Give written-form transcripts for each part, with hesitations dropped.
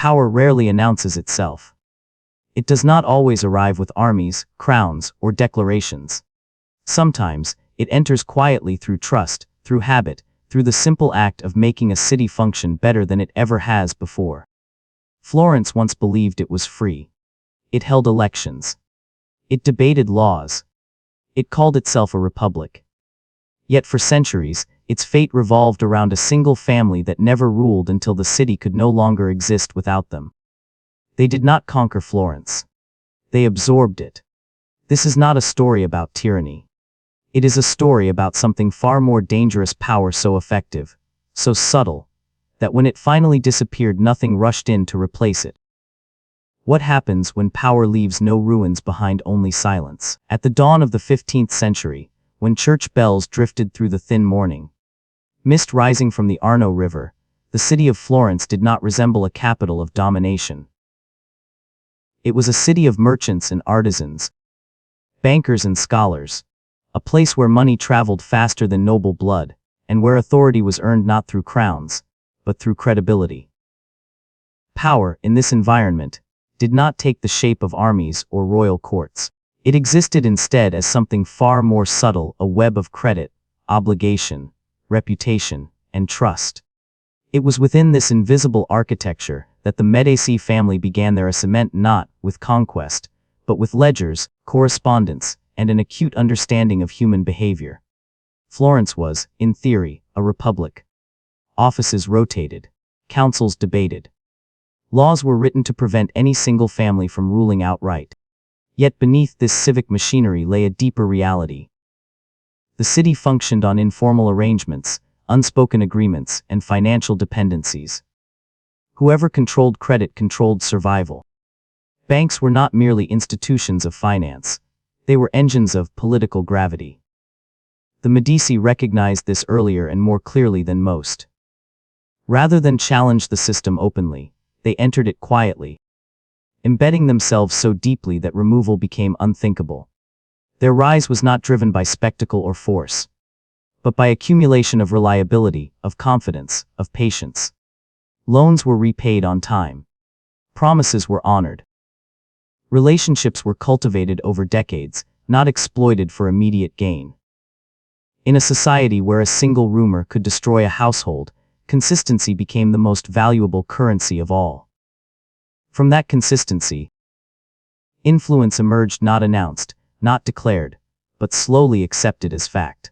power rarely announces itself. It does not always arrive with armies, crowns, or declarations. Sometimes, it enters quietly through trust, through habit, through the simple act of making a city function better than it ever has before. Florence once believed it was free. It held elections. It debated laws. It called itself a republic. Yet for centuries, its fate revolved around a single family that never ruled until the city could no longer exist without them. They did not conquer Florence. They absorbed it. This is not a story about tyranny. It is a story about something far more dangerous: power so effective, so subtle, that when it finally disappeared, nothing rushed in to replace it. What happens when power leaves no ruins behind, only silence? At the dawn of the 15th century, when church bells drifted through the thin morning mist rising from the Arno River, the city of Florence did not resemble a capital of domination. It was a city of merchants and artisans, bankers and scholars, a place where money traveled faster than noble blood, and where authority was earned not through crowns, but through credibility. Power, in this environment, did not take the shape of armies or royal courts. It existed instead as something far more subtle: a web of credit, obligation, reputation, and trust. It was within this invisible architecture that the Medici family began their ascent, not with conquest, but with ledgers, correspondence, and an acute understanding of human behavior. Florence was, in theory, a republic. Offices rotated. Councils debated. Laws were written to prevent any single family from ruling outright. Yet beneath this civic machinery lay a deeper reality. The city functioned on informal arrangements, unspoken agreements, and financial dependencies. Whoever controlled credit controlled survival. Banks were not merely institutions of finance. They were engines of political gravity. The Medici recognized this earlier and more clearly than most. Rather than challenge the system openly, they entered it quietly, embedding themselves so deeply that removal became unthinkable. Their rise was not driven by spectacle or force, but by accumulation of reliability, of confidence, of patience. Loans were repaid on time. Promises were honored. Relationships were cultivated over decades, not exploited for immediate gain. In a society where a single rumor could destroy a household, consistency became the most valuable currency of all. From that consistency, influence emerged, not announced, not declared, but slowly accepted as fact.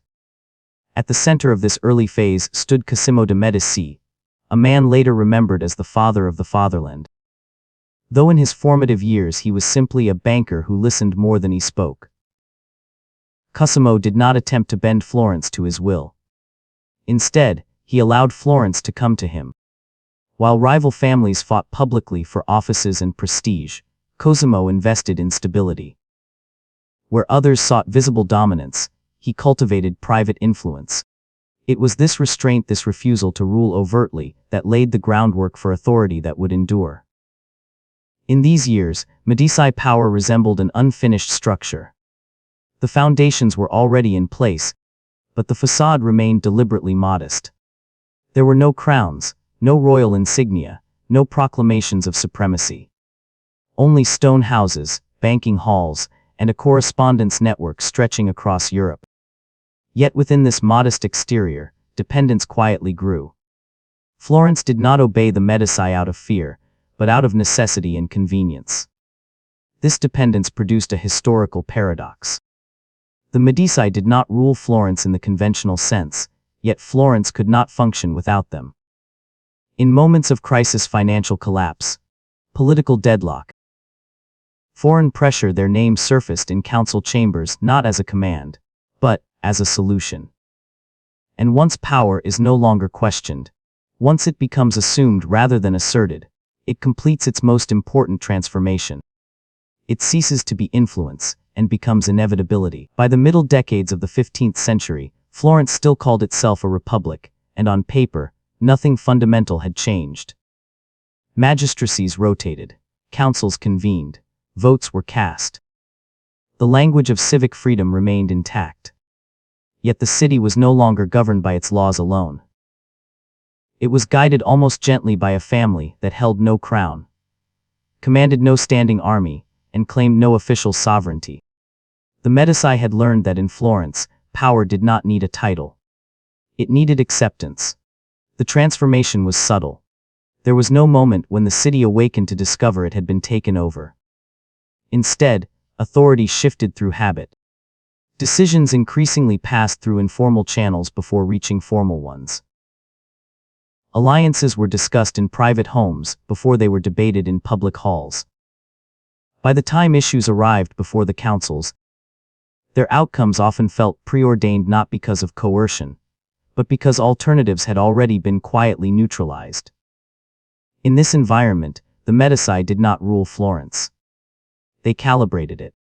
At the center of this early phase stood Cosimo de' Medici, a man later remembered as the father of the fatherland. Though in his formative years he was simply a banker who listened more than he spoke, Cosimo did not attempt to bend Florence to his will. Instead, he allowed Florence to come to him. While rival families fought publicly for offices and prestige, Cosimo invested in stability. Where others sought visible dominance, he cultivated private influence. It was this restraint, this refusal to rule overtly, that laid the groundwork for authority that would endure. In these years, Medici power resembled an unfinished structure. The foundations were already in place, but the facade remained deliberately modest. There were no crowns, no royal insignia, no proclamations of supremacy. Only stone houses, banking halls, and a correspondence network stretching across Europe. Yet within this modest exterior, dependence quietly grew. Florence did not obey the Medici out of fear, but out of necessity and convenience. This dependence produced a historical paradox. The Medici did not rule Florence in the conventional sense, yet Florence could not function without them. In moments of crisis, financial collapse, political deadlock, foreign pressure, their names surfaced in council chambers not as a command, but as a solution. And once power is no longer questioned, once it becomes assumed rather than asserted, it completes its most important transformation. It ceases to be influence and becomes inevitability. By the middle decades of the 15th century, Florence still called itself a republic, and on paper, nothing fundamental had changed. Magistracies rotated, councils convened, votes were cast. The language of civic freedom remained intact. Yet the city was no longer governed by its laws alone. It was guided almost gently by a family that held no crown, commanded no standing army, and claimed no official sovereignty. The Medici had learned that in Florence, power did not need a title. It needed acceptance. The transformation was subtle. There was no moment when the city awakened to discover it had been taken over. Instead, authority shifted through habit. Decisions increasingly passed through informal channels before reaching formal ones. Alliances were discussed in private homes before they were debated in public halls. By the time issues arrived before the councils, their outcomes often felt preordained not because of coercion, but because alternatives had already been quietly neutralized. In this environment, the Medici did not rule Florence. They calibrated it.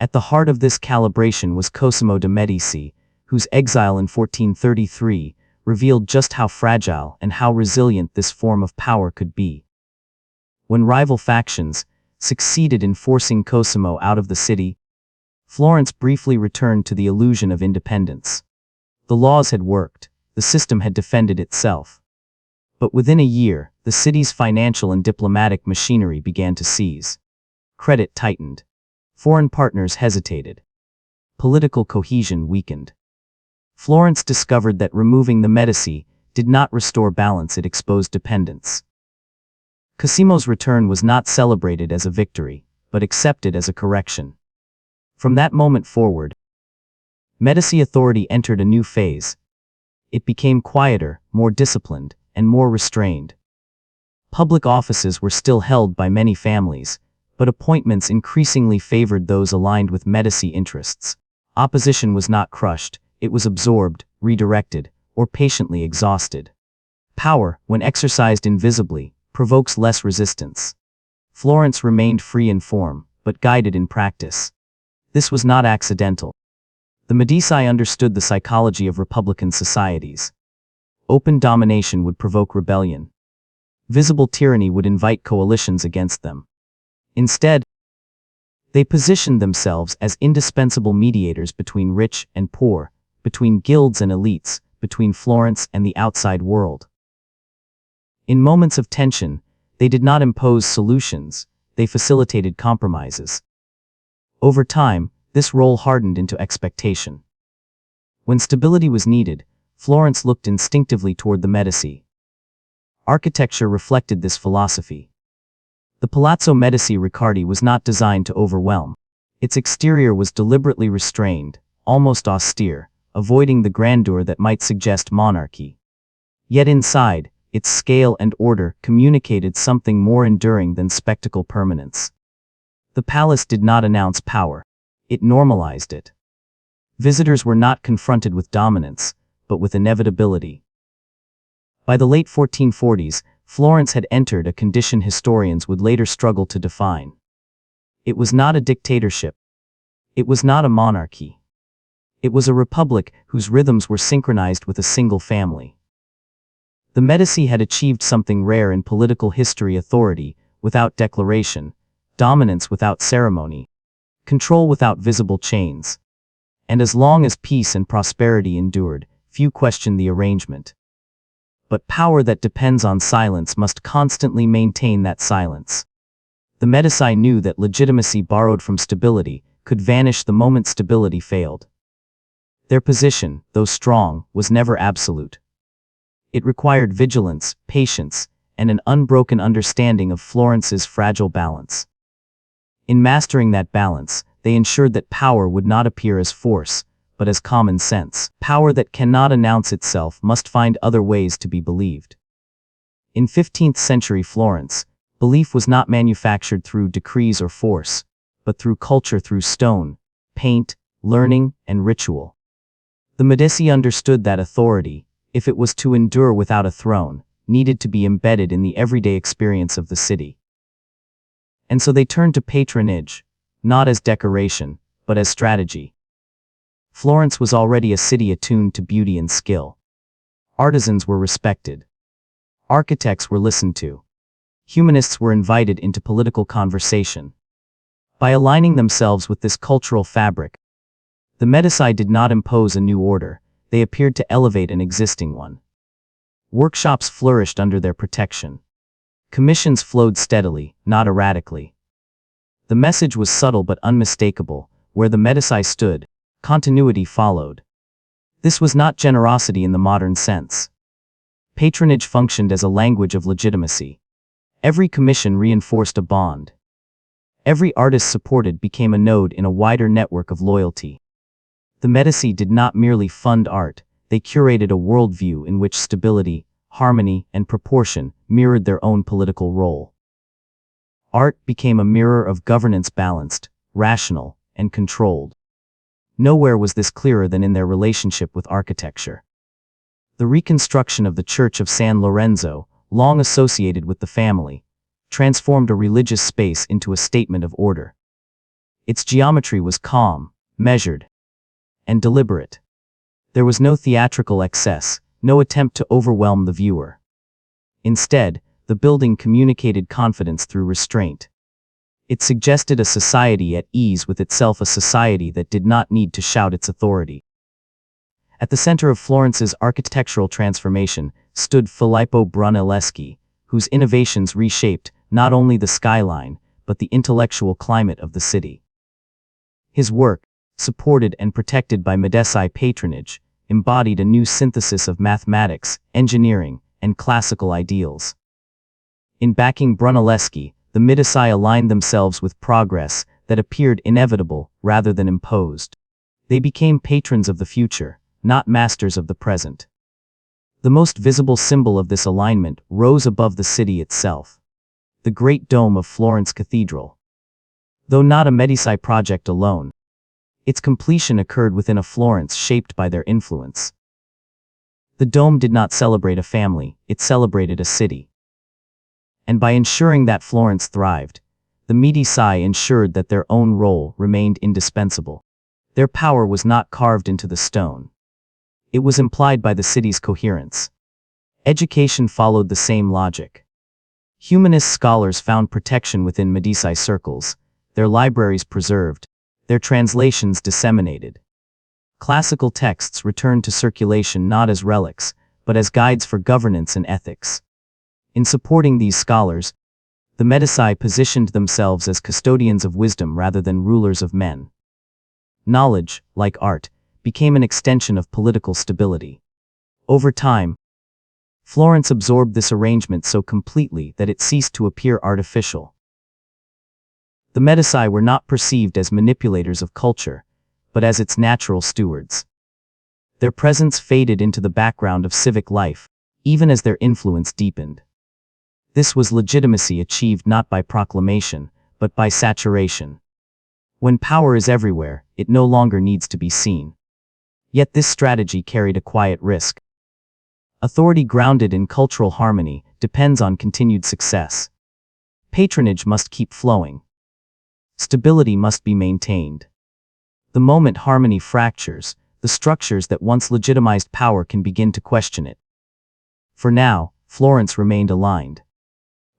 At the heart of this calibration was Cosimo de' Medici, whose exile in 1433 revealed just how fragile and how resilient this form of power could be. When rival factions succeeded in forcing Cosimo out of the city, Florence briefly returned to the illusion of independence. The laws had worked, the system had defended itself. But within a year, the city's financial and diplomatic machinery began to seize. Credit tightened. Foreign partners hesitated. Political cohesion weakened. Florence discovered that removing the Medici did not restore balance, it exposed dependence. Cosimo's return was not celebrated as a victory, but accepted as a correction. From that moment forward, Medici authority entered a new phase. It became quieter, more disciplined, and more restrained. Public offices were still held by many families, but appointments increasingly favored those aligned with Medici interests. Opposition was not crushed, it was absorbed, redirected, or patiently exhausted. Power, when exercised invisibly, provokes less resistance. Florence remained free in form, but guided in practice. This was not accidental. The Medici understood the psychology of republican societies. Open domination would provoke rebellion. Visible tyranny would invite coalitions against them. Instead, they positioned themselves as indispensable mediators between rich and poor, between guilds and elites, between Florence and the outside world. In moments of tension, they did not impose solutions, they facilitated compromises. Over time, this role hardened into expectation. When stability was needed, Florence looked instinctively toward the Medici. Architecture reflected this philosophy. The Palazzo Medici Riccardi was not designed to overwhelm. Its exterior was deliberately restrained, almost austere, avoiding the grandeur that might suggest monarchy. Yet inside, its scale and order communicated something more enduring than spectacle permanence. The palace did not announce power. It normalized it. Visitors were not confronted with dominance, but with inevitability. By the late 1440s, Florence had entered a condition historians would later struggle to define. It was not a dictatorship. It was not a monarchy. It was a republic whose rhythms were synchronized with a single family. The Medici had achieved something rare in political history: authority without declaration, dominance without ceremony, control without visible chains. And as long as peace and prosperity endured, few questioned the arrangement. But power that depends on silence must constantly maintain that silence. The Medici knew that legitimacy borrowed from stability could vanish the moment stability failed. Their position, though strong, was never absolute. It required vigilance, patience, and an unbroken understanding of Florence's fragile balance. In mastering that balance, they ensured that power would not appear as force, but as common sense. Power that cannot announce itself must find other ways to be believed. In 15th century Florence, belief was not manufactured through decrees or force, but through culture, through stone, paint, learning, and ritual. The Medici understood that authority, if it was to endure without a throne, needed to be embedded in the everyday experience of the city. And so they turned to patronage, not as decoration, but as strategy. Florence was already a city attuned to beauty and skill. Artisans were respected. Architects were listened to. Humanists were invited into political conversation. By aligning themselves with this cultural fabric, the Medici did not impose a new order, they appeared to elevate an existing one. Workshops flourished under their protection. Commissions flowed steadily, not erratically. The message was subtle but unmistakable. Where the Medici stood, continuity followed. This was not generosity in the modern sense. Patronage functioned as a language of legitimacy. Every commission reinforced a bond. Every artist supported became a node in a wider network of loyalty. The Medici did not merely fund art, they curated a worldview in which stability, harmony, and proportion mirrored their own political role. Art became a mirror of governance, balanced, rational, and controlled. Nowhere was this clearer than in their relationship with architecture. The reconstruction of the Church of San Lorenzo, long associated with the family, transformed a religious space into a statement of order. Its geometry was calm, measured, and deliberate. There was no theatrical excess, no attempt to overwhelm the viewer. Instead, the building communicated confidence through restraint. It suggested a society at ease with itself, a society that did not need to shout its authority. At the center of Florence's architectural transformation stood Filippo Brunelleschi, whose innovations reshaped not only the skyline, but the intellectual climate of the city. His work, supported and protected by Medici patronage, embodied a new synthesis of mathematics, engineering, and classical ideals. In backing Brunelleschi, the Medici aligned themselves with progress that appeared inevitable rather than imposed. They became patrons of the future, not masters of the present. The most visible symbol of this alignment rose above the city itself. The Great Dome of Florence Cathedral. Though not a Medici project alone, its completion occurred within a Florence shaped by their influence. The dome did not celebrate a family, it celebrated a city. And by ensuring that Florence thrived, the Medici ensured that their own role remained indispensable. Their power was not carved into the stone. It was implied by the city's coherence. Education followed the same logic. Humanist scholars found protection within Medici circles, their libraries preserved, their translations disseminated. Classical texts returned to circulation not as relics, but as guides for governance and ethics. In supporting these scholars, the Medici positioned themselves as custodians of wisdom rather than rulers of men. Knowledge, like art, became an extension of political stability. Over time, Florence absorbed this arrangement so completely that it ceased to appear artificial. The Medici were not perceived as manipulators of culture, but as its natural stewards. Their presence faded into the background of civic life, even as their influence deepened. This was legitimacy achieved not by proclamation, but by saturation. When power is everywhere, it no longer needs to be seen. Yet this strategy carried a quiet risk. Authority grounded in cultural harmony depends on continued success. Patronage must keep flowing. Stability must be maintained. The moment harmony fractures, the structures that once legitimized power can begin to question it. For now, Florence remained aligned.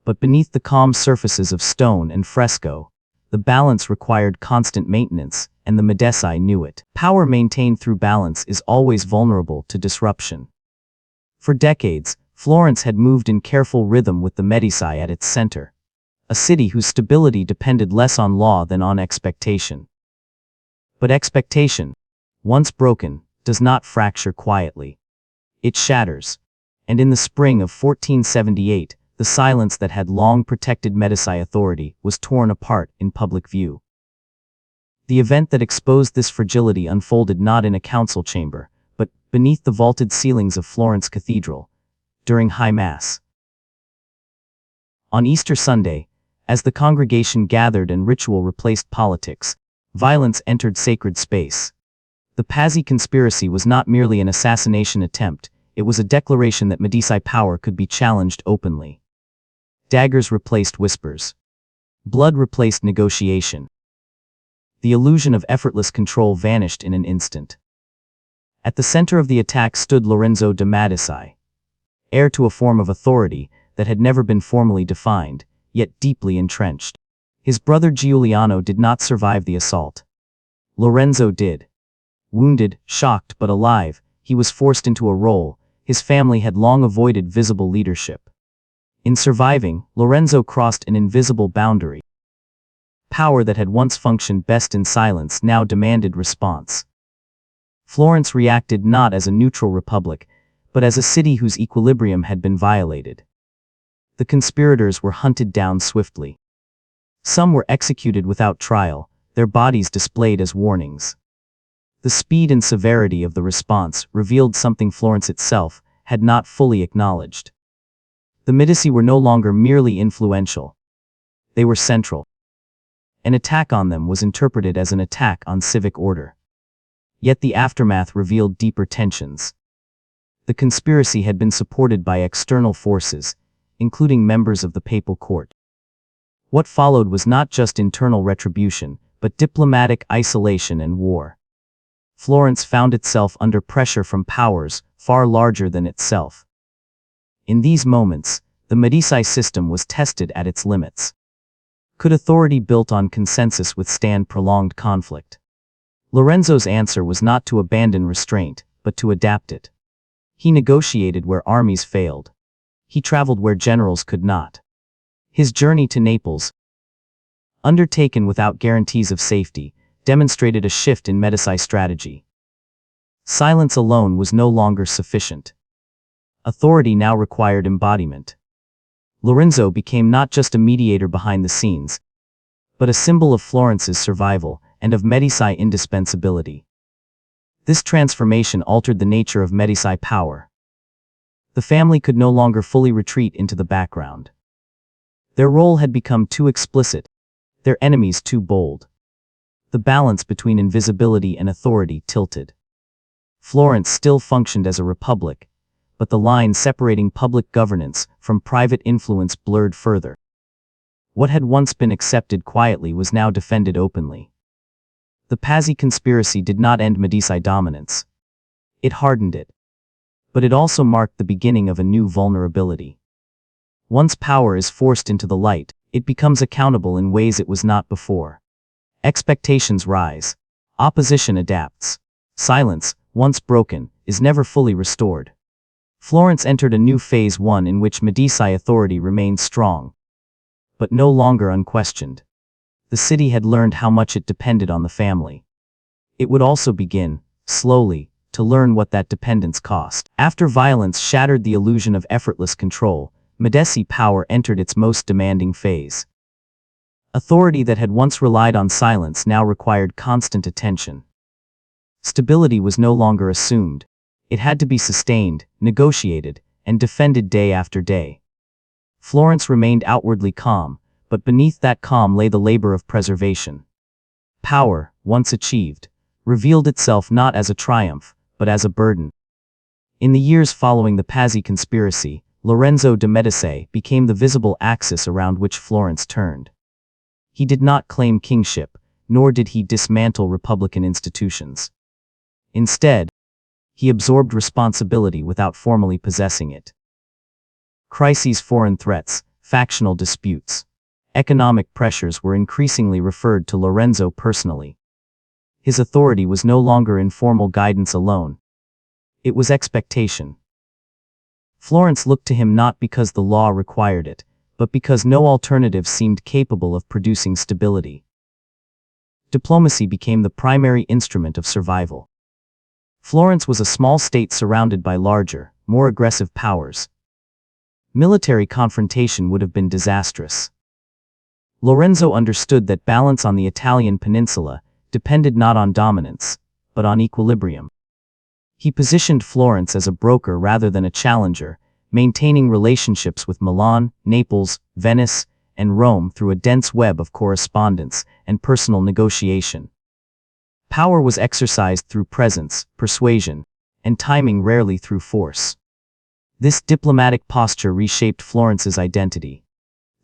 But beneath the calm surfaces of stone and fresco, the balance required constant maintenance, and the Medici knew it. Power maintained through balance is always vulnerable to disruption. For decades, Florence had moved in careful rhythm with the Medici at its center. A city whose stability depended less on law than on expectation. But expectation, once broken, does not fracture quietly. It shatters. And in the spring of 1478, the silence that had long protected Medici authority was torn apart in public view. The event that exposed this fragility unfolded not in a council chamber, but beneath the vaulted ceilings of Florence Cathedral, during High Mass. On Easter Sunday, as the congregation gathered and ritual replaced politics, violence entered sacred space. The Pazzi conspiracy was not merely an assassination attempt, it was a declaration that Medici power could be challenged openly. Daggers replaced whispers. Blood replaced negotiation. The illusion of effortless control vanished in an instant. At the center of the attack stood Lorenzo de' Medici, heir to a form of authority that had never been formally defined, yet deeply entrenched. His brother Giuliano did not survive the assault. Lorenzo did. Wounded, shocked but alive, he was forced into a role, His family had long avoided visible leadership. In surviving, Lorenzo crossed an invisible boundary. Power that had once functioned best in silence now demanded response. Florence reacted not as a neutral republic, but as a city whose equilibrium had been violated. The conspirators were hunted down swiftly. Some were executed without trial, their bodies displayed as warnings. The speed and severity of the response revealed something Florence itself had not fully acknowledged. The Medici were no longer merely influential. They were central. An attack on them was interpreted as an attack on civic order. Yet the aftermath revealed deeper tensions. The conspiracy had been supported by external forces, including members of the papal court. What followed was not just internal retribution, but diplomatic isolation and war. Florence found itself under pressure from powers far larger than itself. In these moments, the Medici system was tested at its limits. Could authority built on consensus withstand prolonged conflict? Lorenzo's answer was not to abandon restraint, but to adapt it. He negotiated where armies failed. He traveled where generals could not. His journey to Naples, undertaken without guarantees of safety, demonstrated a shift in Medici strategy. Silence alone was no longer sufficient. Authority now required embodiment. Lorenzo became not just a mediator behind the scenes, but a symbol of Florence's survival and of Medici indispensability. This transformation altered the nature of Medici power. The family could no longer fully retreat into the background. Their role had become too explicit, their enemies too bold. The balance between invisibility and authority tilted. Florence still functioned as a republic, but the line separating public governance from private influence blurred further. What had once been accepted quietly was now defended openly. The Pazzi conspiracy did not end Medici dominance. It hardened it. But it also marked the beginning of a new vulnerability. Once power is forced into the light, it becomes accountable in ways it was not before. Expectations rise. Opposition adapts. Silence, once broken, is never fully restored. Florence entered a new phase, one in which Medici authority remained strong, but no longer unquestioned. The city had learned how much it depended on the family. It would also begin, slowly, to learn what that dependence cost. After violence shattered the illusion of effortless control, Medici power entered its most demanding phase. Authority that had once relied on silence now required constant attention. Stability was no longer assumed. It had to be sustained, negotiated, and defended day after day. Florence remained outwardly calm, but beneath that calm lay the labor of preservation. Power, once achieved, revealed itself not as a triumph, but as a burden. In the years following the Pazzi conspiracy, Lorenzo de' Medici became the visible axis around which Florence turned. He did not claim kingship, nor did he dismantle republican institutions. Instead, he absorbed responsibility without formally possessing it. Crises, foreign threats, factional disputes, economic pressures were increasingly referred to Lorenzo personally. His authority was no longer informal guidance alone. It was expectation. Florence looked to him not because the law required it, but because no alternative seemed capable of producing stability. Diplomacy became the primary instrument of survival. Florence was a small state surrounded by larger, more aggressive powers. Military confrontation would have been disastrous. Lorenzo understood that balance on the Italian peninsula depended not on dominance, but on equilibrium. He positioned Florence as a broker rather than a challenger, maintaining relationships with Milan, Naples, Venice, and Rome through a dense web of correspondence and personal negotiation. Power was exercised through presence, persuasion, and timing, rarely through force. This diplomatic posture reshaped Florence's identity.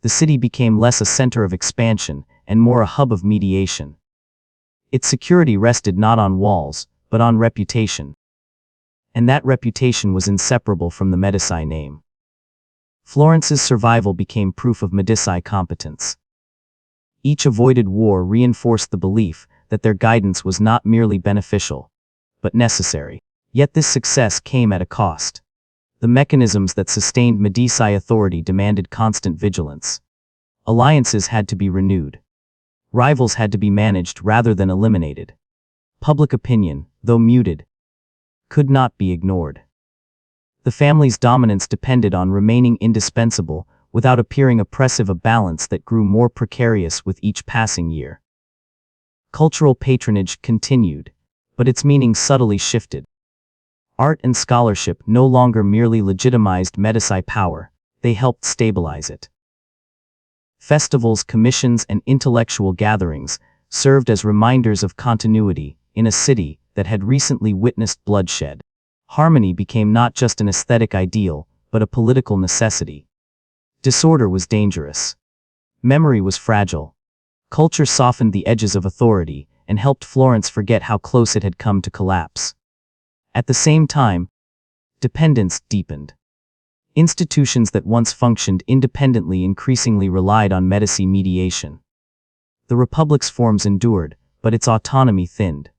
The city became less a center of expansion and more a hub of mediation. Its security rested not on walls, but on reputation. And that reputation was inseparable from the Medici name. Florence's survival became proof of Medici competence. Each avoided war reinforced the belief that their guidance was not merely beneficial, but necessary. Yet this success came at a cost. The mechanisms that sustained Medici authority demanded constant vigilance. Alliances had to be renewed. Rivals had to be managed rather than eliminated. Public opinion, though muted, could not be ignored. The family's dominance depended on remaining indispensable, without appearing oppressive, a balance that grew more precarious with each passing year. Cultural patronage continued, but its meaning subtly shifted. Art and scholarship no longer merely legitimized Medici power, they helped stabilize it. Festivals, commissions, and intellectual gatherings served as reminders of continuity in a city that had recently witnessed bloodshed. Harmony became not just an aesthetic ideal, but a political necessity. Disorder was dangerous. Memory was fragile. Culture softened the edges of authority and helped Florence forget how close it had come to collapse. At the same time, dependence deepened. Institutions that once functioned independently increasingly relied on Medici mediation. The Republic's forms endured, but its autonomy thinned.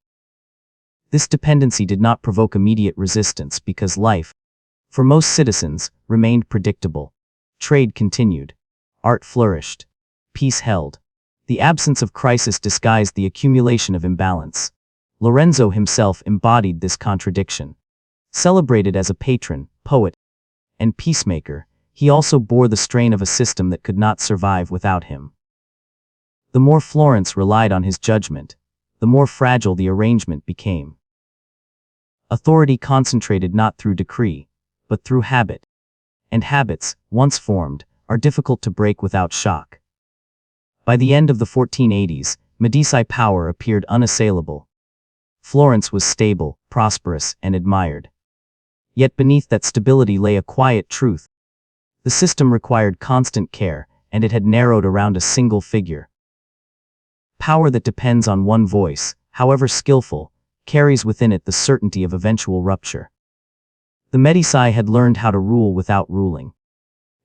This dependency did not provoke immediate resistance because life, for most citizens, remained predictable. Trade continued. Art flourished. Peace held. The absence of crisis disguised the accumulation of imbalance. Lorenzo himself embodied this contradiction. Celebrated as a patron, poet, and peacemaker, he also bore the strain of a system that could not survive without him. The more Florence relied on his judgment, the more fragile the arrangement became. Authority concentrated not through decree, but through habit. And habits, once formed, are difficult to break without shock. By the end of the 1480s, Medici power appeared unassailable. Florence was stable, prosperous, and admired. Yet beneath that stability lay a quiet truth. The system required constant care, and it had narrowed around a single figure. Power that depends on one voice, however skillful, carries within it the certainty of eventual rupture. The Medici had learned how to rule without ruling.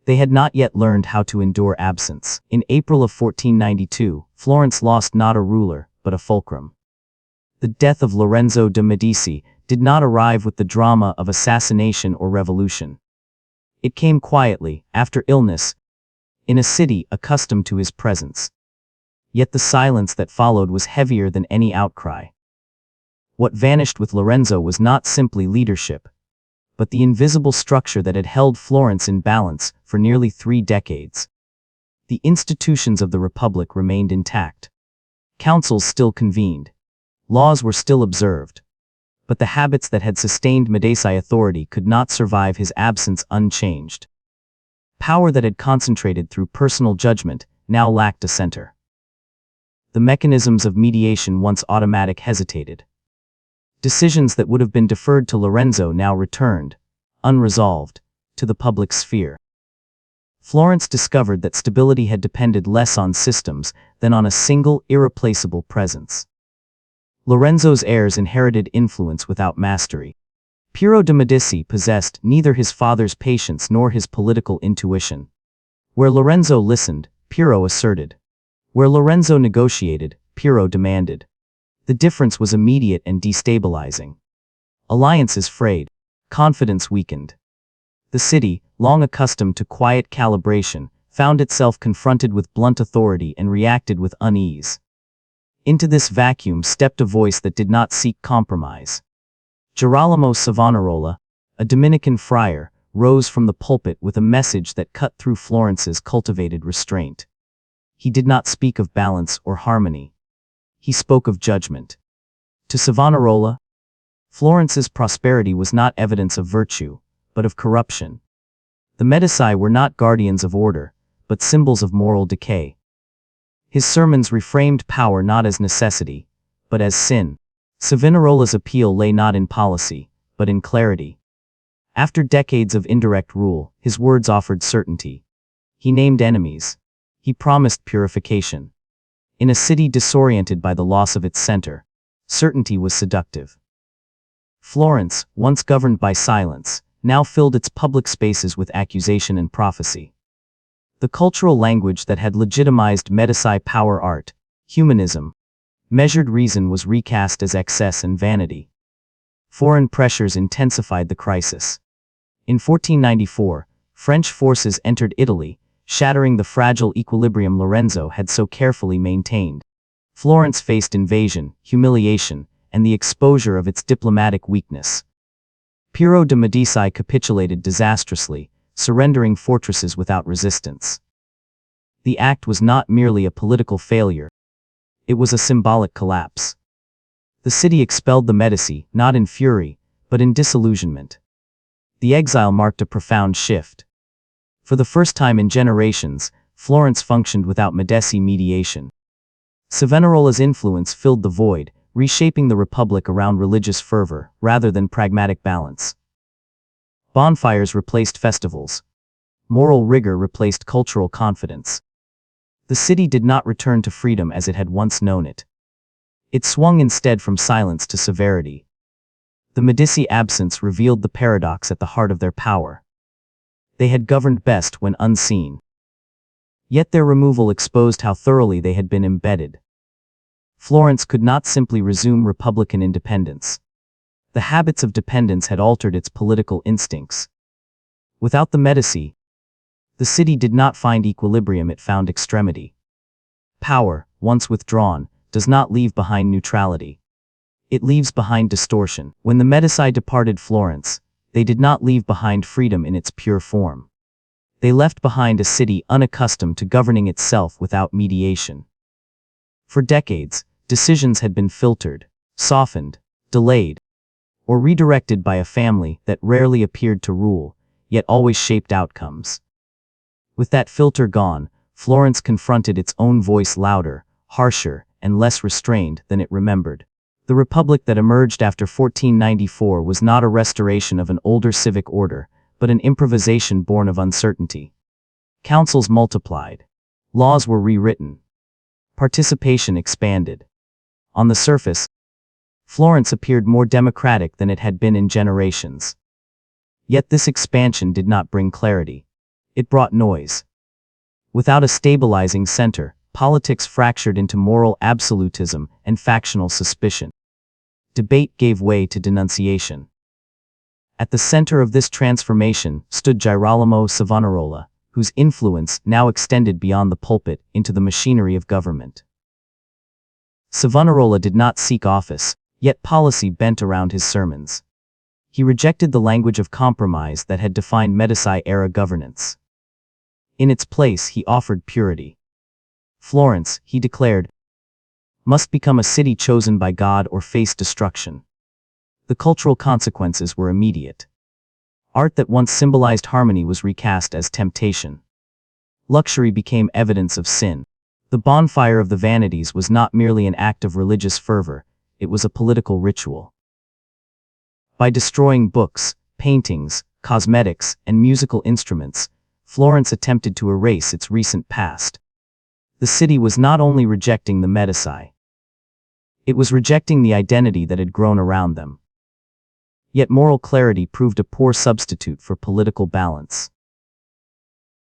They had not yet learned how to endure absence. In April of 1492, Florence lost not a ruler, but a fulcrum. The death of Lorenzo de' Medici did not arrive with the drama of assassination or revolution. It came quietly, after illness, in a city accustomed to his presence. Yet the silence that followed was heavier than any outcry. What vanished with Lorenzo was not simply leadership, but the invisible structure that had held Florence in balance for nearly 3 decades. The institutions of the Republic remained intact. Councils still convened. Laws were still observed. But the habits that had sustained Medici authority could not survive his absence unchanged. Power that had concentrated through personal judgment now lacked a center. The mechanisms of mediation once automatic hesitated. Decisions that would have been deferred to Lorenzo now returned, unresolved, to the public sphere. Florence discovered that stability had depended less on systems than on a single, irreplaceable presence. Lorenzo's heirs inherited influence without mastery. Piero de' Medici possessed neither his father's patience nor his political intuition. Where Lorenzo listened, Piero asserted. Where Lorenzo negotiated, Piero demanded. The difference was immediate and destabilizing. Alliances frayed. Confidence weakened. The city, long accustomed to quiet calibration, found itself confronted with blunt authority and reacted with unease. Into this vacuum stepped a voice that did not seek compromise. Girolamo Savonarola, a Dominican friar, rose from the pulpit with a message that cut through Florence's cultivated restraint. He did not speak of balance or harmony. He spoke of judgment. To Savonarola, Florence's prosperity was not evidence of virtue, but of corruption. The Medici were not guardians of order, but symbols of moral decay. His sermons reframed power not as necessity, but as sin. Savonarola's appeal lay not in policy, but in clarity. After decades of indirect rule, his words offered certainty. He named enemies. He promised purification. In a city disoriented by the loss of its center, certainty was seductive. Florence, once governed by silence, now filled its public spaces with accusation and prophecy. The cultural language that had legitimized Medici power, art, humanism, measured reason, was recast as excess and vanity. Foreign pressures intensified the crisis. In 1494, French forces entered Italy, shattering the fragile equilibrium Lorenzo had so carefully maintained. Florence faced invasion, humiliation, and the exposure of its diplomatic weakness. Piero de' Medici capitulated disastrously, surrendering fortresses without resistance. The act was not merely a political failure. It was a symbolic collapse. The city expelled the Medici, not in fury, but in disillusionment. The exile marked a profound shift. For the first time in generations, Florence functioned without Medici mediation. Savonarola's influence filled the void, reshaping the republic around religious fervor rather than pragmatic balance. Bonfires replaced festivals. Moral rigor replaced cultural confidence. The city did not return to freedom as it had once known it. It swung instead from silence to severity. The Medici absence revealed the paradox at the heart of their power. They had governed best when unseen. Yet their removal exposed how thoroughly they had been embedded. Florence could not simply resume republican independence. The habits of dependence had altered its political instincts. Without the Medici, the city did not find equilibrium, it found extremity. Power, once withdrawn, does not leave behind neutrality. It leaves behind distortion. When the Medici departed Florence, they did not leave behind freedom in its pure form. They left behind a city unaccustomed to governing itself without mediation. For decades, decisions had been filtered, softened, delayed, or redirected by a family that rarely appeared to rule, yet always shaped outcomes. With that filter gone, Florence confronted its own voice louder, harsher, and less restrained than it remembered. The republic that emerged after 1494 was not a restoration of an older civic order, but an improvisation born of uncertainty. Councils multiplied. Laws were rewritten. Participation expanded. On the surface, Florence appeared more democratic than it had been in generations. Yet this expansion did not bring clarity. It brought noise. Without a stabilizing center, politics fractured into moral absolutism and factional suspicion. Debate gave way to denunciation. At the center of this transformation stood Girolamo Savonarola, whose influence now extended beyond the pulpit into the machinery of government. Savonarola did not seek office, yet policy bent around his sermons. He rejected the language of compromise that had defined Medici-era governance. In its place, he offered purity. Florence, he declared, must become a city chosen by God or face destruction. The cultural consequences were immediate. Art that once symbolized harmony was recast as temptation. Luxury became evidence of sin. The bonfire of the vanities was not merely an act of religious fervor, it was a political ritual. By destroying books, paintings, cosmetics, and musical instruments, Florence attempted to erase its recent past. The city was not only rejecting the Medici, it was rejecting the identity that had grown around them. Yet moral clarity proved a poor substitute for political balance.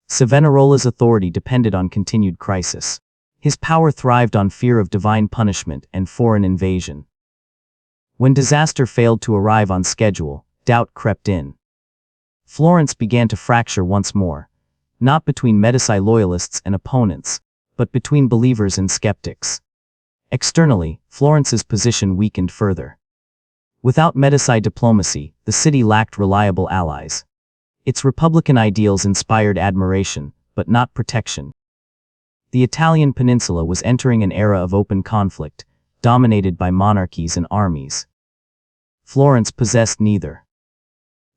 Savonarola's authority depended on continued crisis. His power thrived on fear of divine punishment and foreign invasion. When disaster failed to arrive on schedule, doubt crept in. Florence began to fracture once more, not between Medici loyalists and opponents, but between believers and skeptics. Externally, Florence's position weakened further. Without Medici diplomacy, the city lacked reliable allies. Its republican ideals inspired admiration, but not protection. The Italian peninsula was entering an era of open conflict, dominated by monarchies and armies. Florence possessed neither.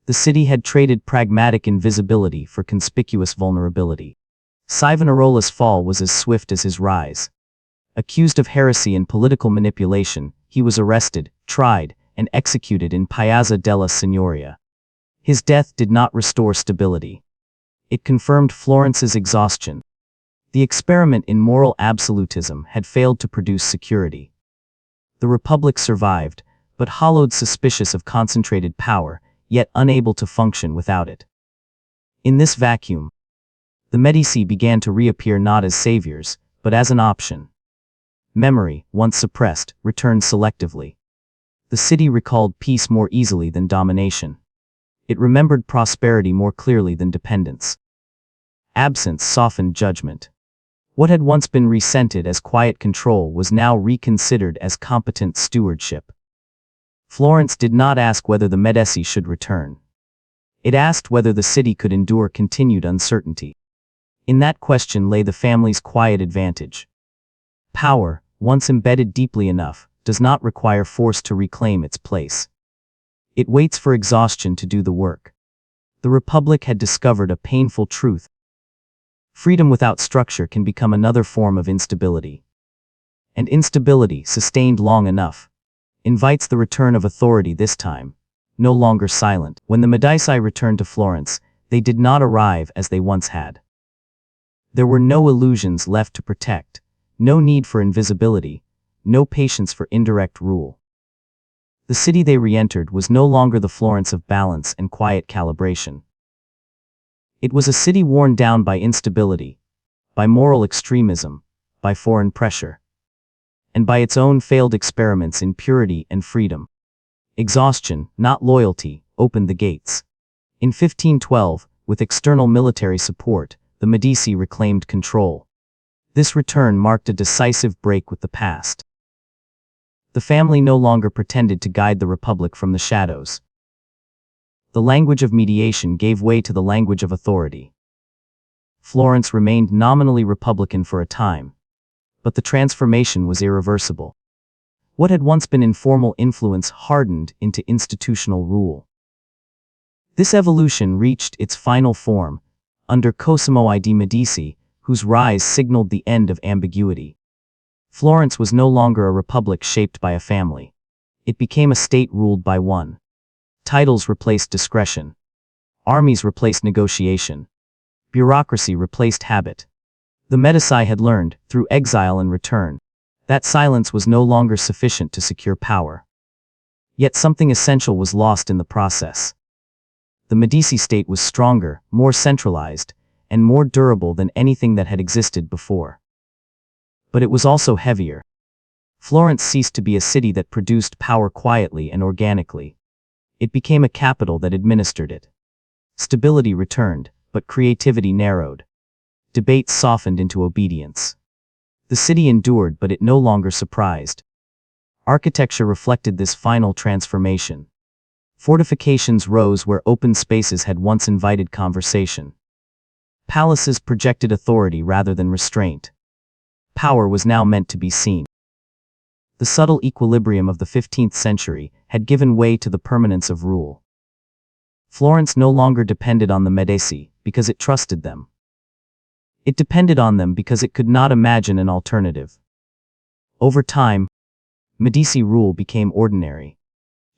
The city had traded pragmatic invisibility for conspicuous vulnerability. Savonarola's fall was as swift as his rise. Accused of heresy and political manipulation, he was arrested, tried, and executed in Piazza della Signoria. His death did not restore stability. It confirmed Florence's exhaustion. The experiment in moral absolutism had failed to produce security. The Republic survived, but hollowed, suspicious of concentrated power, yet unable to function without it. In this vacuum, the Medici began to reappear not as saviors, but as an option. Memory, once suppressed, returned selectively. The city recalled peace more easily than domination. It remembered prosperity more clearly than dependence. Absence softened judgment. What had once been resented as quiet control was now reconsidered as competent stewardship. Florence did not ask whether the Medici should return. It asked whether the city could endure continued uncertainty. In that question lay the family's quiet advantage. Power, once embedded deeply enough, does not require force to reclaim its place. It waits for exhaustion to do the work. The Republic had discovered a painful truth. Freedom without structure can become another form of instability. And instability, sustained long enough, invites the return of authority, this time no longer silent. When the Medici returned to Florence, they did not arrive as they once had. There were no illusions left to protect, no need for invisibility, no patience for indirect rule. The city they re-entered was no longer the Florence of balance and quiet calibration. It was a city worn down by instability, by moral extremism, by foreign pressure, and by its own failed experiments in purity and freedom. Exhaustion, not loyalty, opened the gates. In 1512, with external military support, the Medici reclaimed control. This return marked a decisive break with the past. The family no longer pretended to guide the Republic from the shadows. The language of mediation gave way to the language of authority. Florence remained nominally republican for a time, but the transformation was irreversible. What had once been informal influence hardened into institutional rule. This evolution reached its final form under Cosimo I de' Medici, whose rise signaled the end of ambiguity. Florence was no longer a republic shaped by a family. It became a state ruled by one. Titles replaced discretion. Armies replaced negotiation. Bureaucracy replaced habit. The Medici had learned, through exile and return, that silence was no longer sufficient to secure power. Yet something essential was lost in the process. The Medici state was stronger, more centralized, and more durable than anything that had existed before. But it was also heavier. Florence ceased to be a city that produced power quietly and organically. It became a capital that administered it. Stability returned, but creativity narrowed. Debate softened into obedience. The city endured, but it no longer surprised. Architecture reflected this final transformation. Fortifications rose where open spaces had once invited conversation. Palaces projected authority rather than restraint. Power was now meant to be seen. The subtle equilibrium of the 15th century had given way to the permanence of rule. Florence no longer depended on the Medici because it trusted them. It depended on them because it could not imagine an alternative. Over time, Medici rule became ordinary.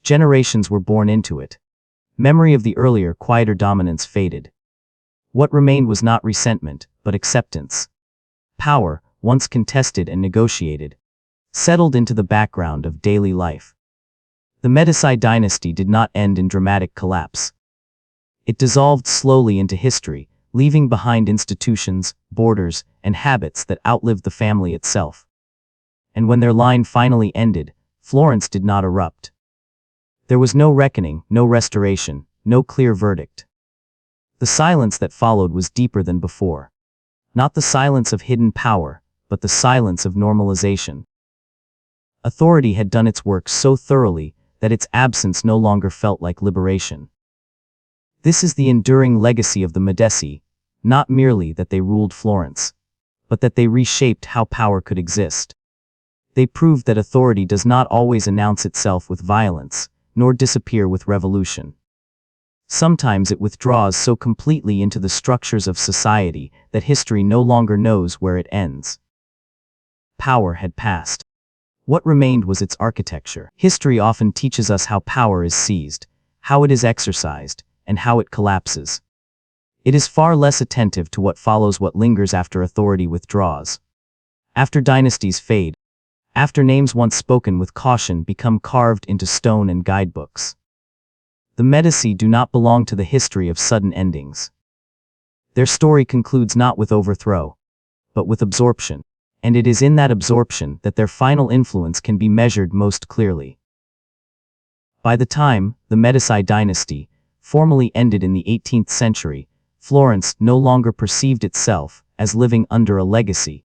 Generations were born into it. Memory of the earlier, quieter dominance faded. What remained was not resentment, but acceptance. Power, once contested and negotiated, settled into the background of daily life. The Medici dynasty did not end in dramatic collapse. It dissolved slowly into history, leaving behind institutions, borders, and habits that outlived the family itself. And when their line finally ended, Florence did not erupt. There was no reckoning, no restoration, no clear verdict. The silence that followed was deeper than before. Not the silence of hidden power, but the silence of normalization. Authority had done its work so thoroughly that its absence no longer felt like liberation. This is the enduring legacy of the Medici, not merely that they ruled Florence, but that they reshaped how power could exist. They proved that authority does not always announce itself with violence, nor disappear with revolution. Sometimes it withdraws so completely into the structures of society that history no longer knows where it ends. Power had passed. What remained was its architecture. History often teaches us how power is seized, how it is exercised, and how it collapses. It is far less attentive to what follows, what lingers after authority withdraws. After dynasties fade, after names once spoken with caution become carved into stone and guidebooks. The Medici do not belong to the history of sudden endings. Their story concludes not with overthrow, but with absorption, and it is in that absorption that their final influence can be measured most clearly. By the time the Medici dynasty, formally ended in the 18th century, Florence no longer perceived itself as living under a legacy.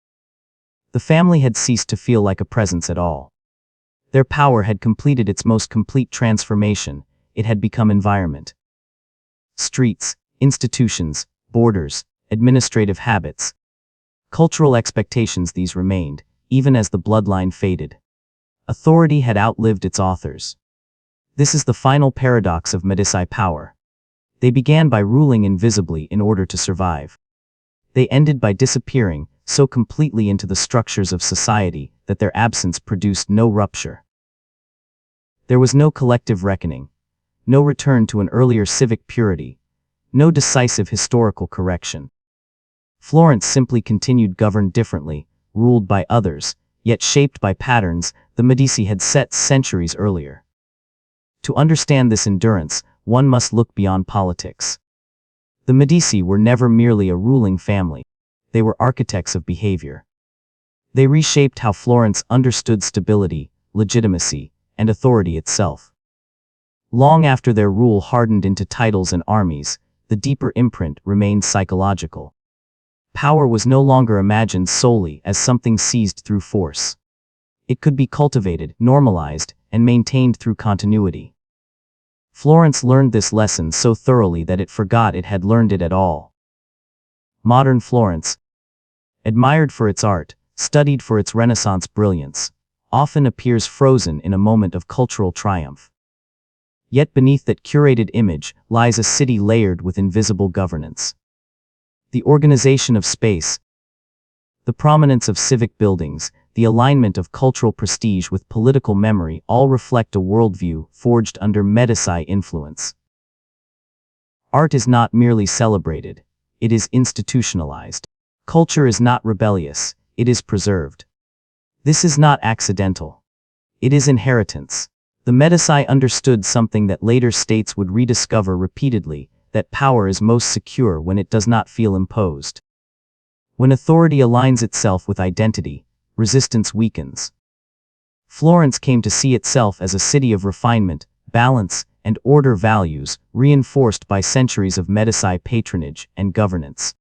The family had ceased to feel like a presence at all. Their power had completed its most complete transformation. It had become environment. Streets, institutions, borders, administrative habits, cultural expectations, these remained, even as the bloodline faded. Authority had outlived its authors. This is the final paradox of Medici power. They began by ruling invisibly in order to survive. They ended by disappearing so completely into the structures of society that their absence produced no rupture. There was no collective reckoning, no return to an earlier civic purity, no decisive historical correction. Florence simply continued governed differently, ruled by others, yet shaped by patterns the Medici had set centuries earlier. To understand this endurance, one must look beyond politics. The Medici were never merely a ruling family. They were architects of behavior. They reshaped how Florence understood stability, legitimacy, and authority itself. Long after their rule hardened into titles and armies, the deeper imprint remained psychological. Power was no longer imagined solely as something seized through force. It could be cultivated, normalized, and maintained through continuity. Florence learned this lesson so thoroughly that it forgot it had learned it at all. Modern Florence, admired for its art, studied for its Renaissance brilliance, often appears frozen in a moment of cultural triumph. Yet beneath that curated image lies a city layered with invisible governance. The organization of space, the prominence of civic buildings, the alignment of cultural prestige with political memory all reflect a worldview forged under Medici influence. Art is not merely celebrated, it is institutionalized. Culture is not rebellious, it is preserved. This is not accidental. It is inheritance. The Medici understood something that later states would rediscover repeatedly, that power is most secure when it does not feel imposed. When authority aligns itself with identity, resistance weakens. Florence came to see itself as a city of refinement, balance, and order, values reinforced by centuries of Medici patronage and governance.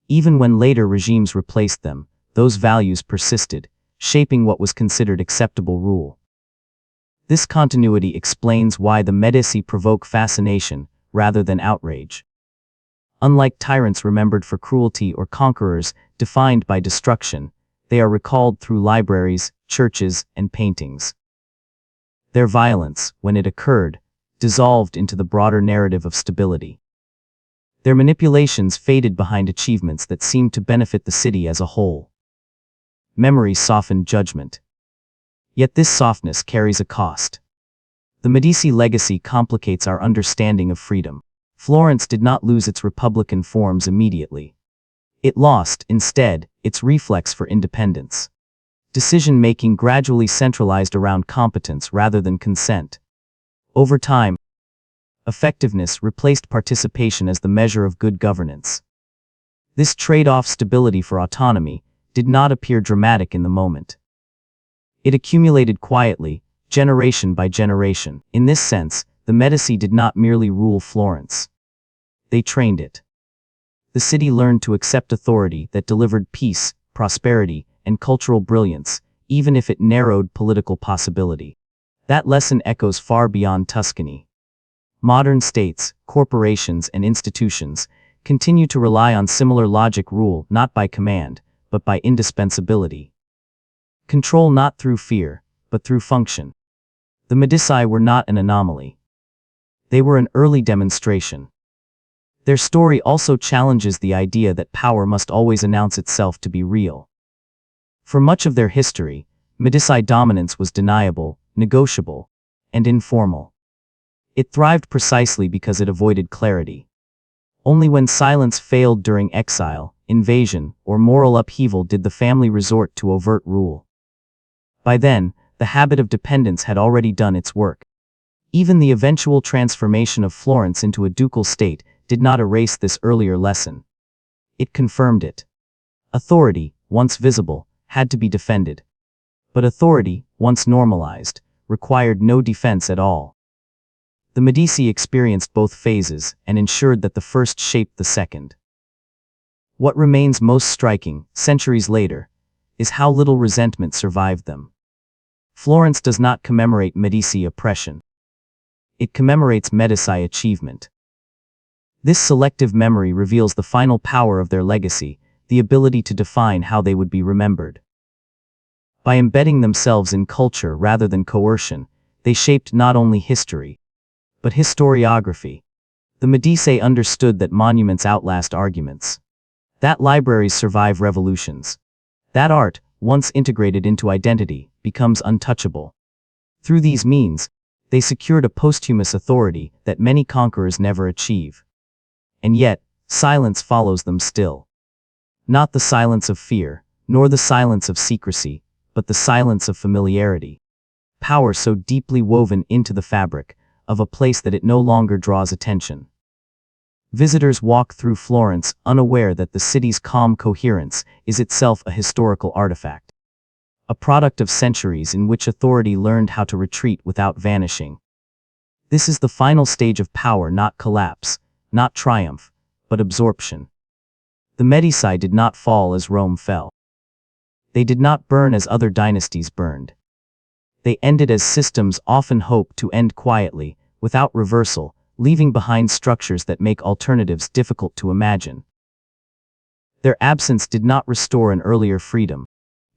Even when later regimes replaced them, those values persisted, shaping what was considered acceptable rule. This continuity explains why the Medici provoke fascination rather than outrage. Unlike tyrants remembered for cruelty or conquerors defined by destruction, they are recalled through libraries, churches, and paintings. Their violence, when it occurred, dissolved into the broader narrative of stability. Their manipulations faded behind achievements that seemed to benefit the city as a whole. Memory softened judgment. Yet this softness carries a cost. The Medici legacy complicates our understanding of freedom. Florence did not lose its republican forms immediately. It lost, instead, its reflex for independence. Decision-making gradually centralized around competence rather than consent. Over time, effectiveness replaced participation as the measure of good governance. This trade-off, stability for autonomy, did not appear dramatic in the moment. It accumulated quietly, generation by generation. In this sense, the Medici did not merely rule Florence. They trained it. The city learned to accept authority that delivered peace, prosperity, and cultural brilliance, even if it narrowed political possibility. That lesson echoes far beyond Tuscany. Modern states, corporations, and institutions continue to rely on similar logic, rule not by command, but by indispensability. Control not through fear, but through function. The Medici were not an anomaly. They were an early demonstration. Their story also challenges the idea that power must always announce itself to be real. For much of their history, Medici dominance was deniable, negotiable, and informal. It thrived precisely because it avoided clarity. Only when silence failed during exile, invasion, or moral upheaval did the family resort to overt rule. By then, the habit of dependence had already done its work. Even the eventual transformation of Florence into a ducal state did not erase this earlier lesson. It confirmed it. Authority, once visible, had to be defended. But authority, once normalized, required no defense at all. The Medici experienced both phases and ensured that the first shaped the second. What remains most striking, centuries later, is how little resentment survived them. Florence does not commemorate Medici oppression. It commemorates Medici achievement. This selective memory reveals the final power of their legacy, the ability to define how they would be remembered. By embedding themselves in culture rather than coercion, they shaped not only history, but historiography. The Medici understood that monuments outlast arguments, that libraries survive revolutions, that art, once integrated into identity, becomes untouchable. Through these means, they secured a posthumous authority that many conquerors never achieve. And yet, silence follows them still. Not the silence of fear, nor the silence of secrecy, but the silence of familiarity. Power so deeply woven into the fabric of a place that it no longer draws attention. Visitors walk through Florence unaware that the city's calm coherence is itself a historical artifact. A product of centuries in which authority learned how to retreat without vanishing. This is the final stage of power, not collapse, not triumph, but absorption. The Medici did not fall as Rome fell. They did not burn as other dynasties burned. They ended as systems often hope to end quietly, without reversal, leaving behind structures that make alternatives difficult to imagine. Their absence did not restore an earlier freedom,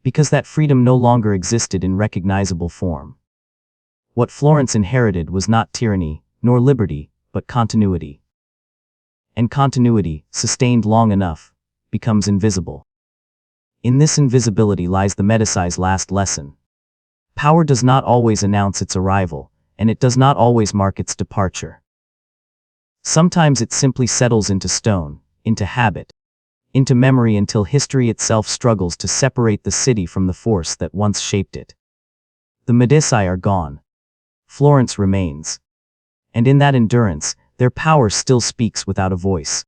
because that freedom no longer existed in recognizable form. What Florence inherited was not tyranny, nor liberty, but continuity. And continuity, sustained long enough, becomes invisible. In this invisibility lies the Medici's last lesson. Power does not always announce its arrival, and it does not always mark its departure. Sometimes it simply settles into stone, into habit, into memory until history itself struggles to separate the city from the force that once shaped it. The Medici are gone. Florence remains. And in that endurance, their power still speaks without a voice.